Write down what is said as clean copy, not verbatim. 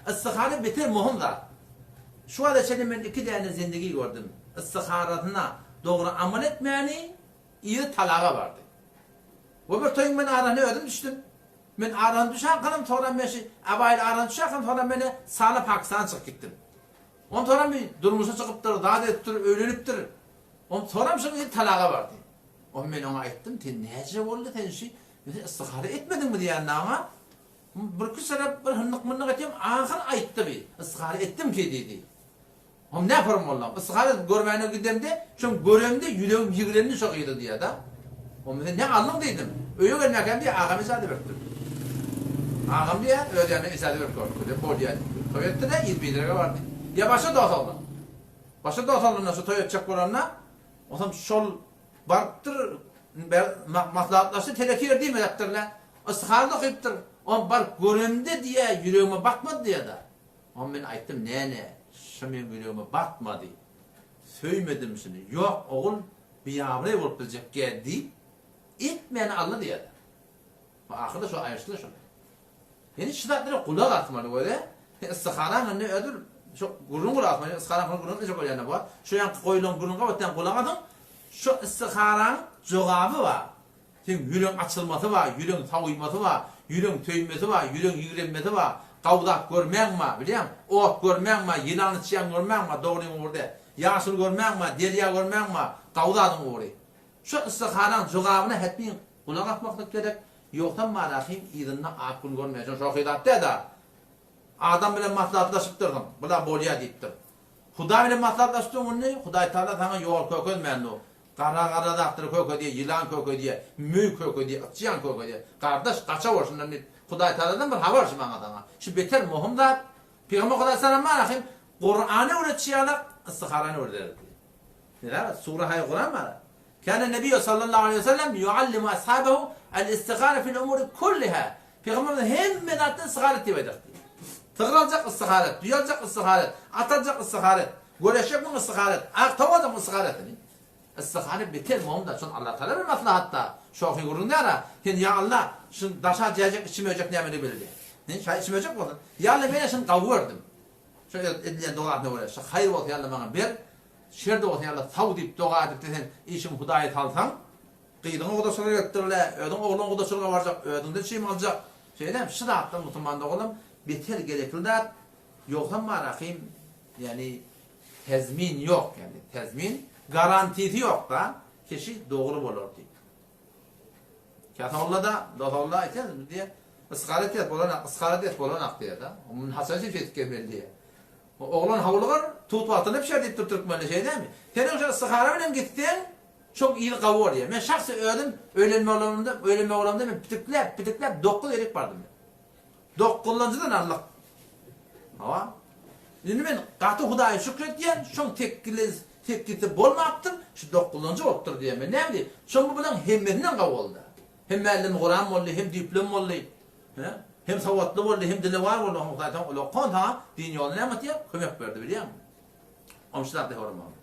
istihara beter muhim zat. Şu anda senin ben 2 tane zindagi gördüm. İstiharatına doğru amal etmeyeni iyi talağa vardı. O bir toyun ben aranı ödüm düştüm. Ben aranı düşen kanım sonra meşi abayla aranı düşen kanım sonra beni sağlı Pakistan çıkıp gittim. On sonra bir durmuşa çıkıptır, daha da ettir, ölünüptür. On sonra bir şey talağa vardı. On ben ona ettim, ten nece oldu ten şey, istihara etmedin mi diyen ama bir kısara bir hınlık mınlık ettim, ahir ayıttı bir, istihara ettim ki dedi. On ne yaparım oğlum? İstihara görmeyene gidemde, çünkü göremde yüreğim yığılarını çok iyiydi diye da. On ne anlam dedim. Öyle gelmeyken diye ağam izade verdim. Ağam diye ödeyene izade verdim. Bol yani. Toyot'ta da 20 liraya vardı. Ya başa da atalım. Başa da atalım nasıl Toyot çak olanla. O zaman şol barktır maslahatlaştı telekir değil mi yaptırlar. Istihara da kıyıptır. On bar göremde diye yüreğime bakmadı diye da. On ben ayttım ne. Şimdi yüreğime bakmadı. Söylemedim şimdi. Yok oğul bir yavru olup bilecek geldi. İtmeyeni Allah diye de. Ahırda şu ayrıştılar şöyle. Yani şiddetleri kulak atmalı böyle. İstiharan ne ödür? Şu gurun kulak atmalı. İstiharan gurun ne çok öyle var. Şu yan koyulun gurun kabatten kulak atın. Şu istiharan cevabı var. Şimdi yüreğin açılması var, yüreğin tavuyması var, yüreğin töymesi var, yüreğin yürünmesi var. Kavdak görmeyen mi? Biliyor musun? Ot görmeyen mi? Yılanı çiyen görmeyen mi? Doğruyum orada. Yaşıl görmeyen mi? Deliya görmeyen mi? Kavdadın oraya. Şu istiharan cevabına etmeyin. Kulak atmaklık gerek. Yoktan marahim idinna akıl görmeyeceksin. Şu hidatte da. Adam bile maslahatlaşıptırdım. Bula bolya deyiptir. Huda bile maslahatlaştırdım onu ne? Huday Teala sana yol kökölmeyen o. Kara daktır kökö diye, yılan kökö diye, müy kökö diye, çiyan kökö diye. Kardeş kaça varşından ne? Huday Teala'dan bir haber şu bana adama. Şu beter muhim da. Peygamber kadar sana marahim. Kur'an'ı öğretçiyalar, istiharanı öğretirdi. Neler? Surah-i Kur'an var. كان النبي صلى الله عليه وسلم يعلم أصحابه الاستخارة في الأمور كلها. Peygamber hem medatta istiharet diyordu. Tıkılacak istiharet, duyacak istiharet, atacak istiharet, görecek mi istiharet, aktavacak mı istiharet? İstiharet biter muhim da. Çünkü Allah Teala bir maslahatta. Şofi gurun ne ara? Yani ya Allah, şimdi daşa diyecek, içime ölecek neyemini belirli. Ne? Şayet içime ölecek mi olsun? Ya Allah ben şimdi kavurdım. Şöyle edilen dolar ne oluyor? Hayır oldu ya Allah bana bir. Şerde olsun ya Allah tav deyip doğa edip desen işim hudayet alsan kıydığın odasına götürürler, ödün oğlun odasına varacak, ödünde şeyim alacak. Şeyden şu da attım mutumanda oğlum beter gerekli de yoktan marakim yani tezmin yok yani tezmin garantisi yok da kişi doğru olur diye. Kâtavullah da dağavullah eken diye ıskaret et bolanak diye da onun hassasiyet etkemeli diye. Oğlan havlular tut vatını bir şey deyip Türk böyle şey değil mi? Senin istihara bilen gittin çok iyi kavur diye. Ben şahsı öğlenme olamda ben pitiklep 9 erik vardım ben. 9'lancadan Allah. Ama şimdi ben katı Hudaya şükret diyen şun tekkisi bolmaktım şu 9'lancı oluptur diye ben ne bileyim. Şun bu bilen hemmerinden kavuldu. Hem elin Kur'an oldu hem diplom oldu. Hem savatlı oldu hem dili var oldu. Zaten o konta din yoluna ne yaptı? Kömek verdi biliyor musun? Omşular da hormon.